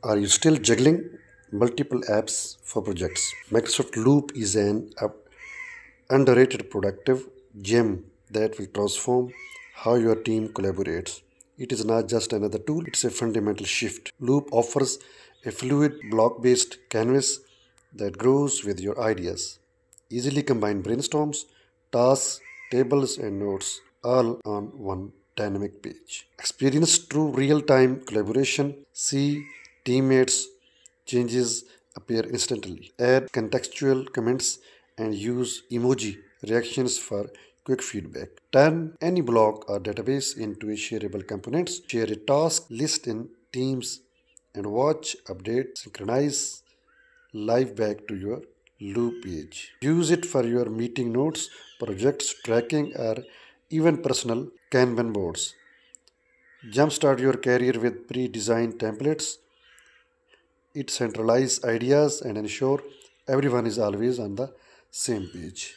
Are you still juggling multiple apps for projects? Microsoft Loop is an underrated productive gem that will transform how your team collaborates. It is not just another tool, it's a fundamental shift. Loop offers a fluid block based canvas that grows with your ideas. Easily combine brainstorms, tasks, tables, and notes all on one dynamic page. Experience true real time collaboration. See teammates changes appear instantly. Add contextual comments and use emoji reactions for quick feedback. Turn any block or database into a shareable components. Share a task list in Teams and watch, update, synchronize live back to your loop page. Use it for your meeting notes, projects, tracking, or even personal Kanban boards. Jumpstart your career with pre-designed templates. It centralizes ideas and ensure everyone is always on the same page.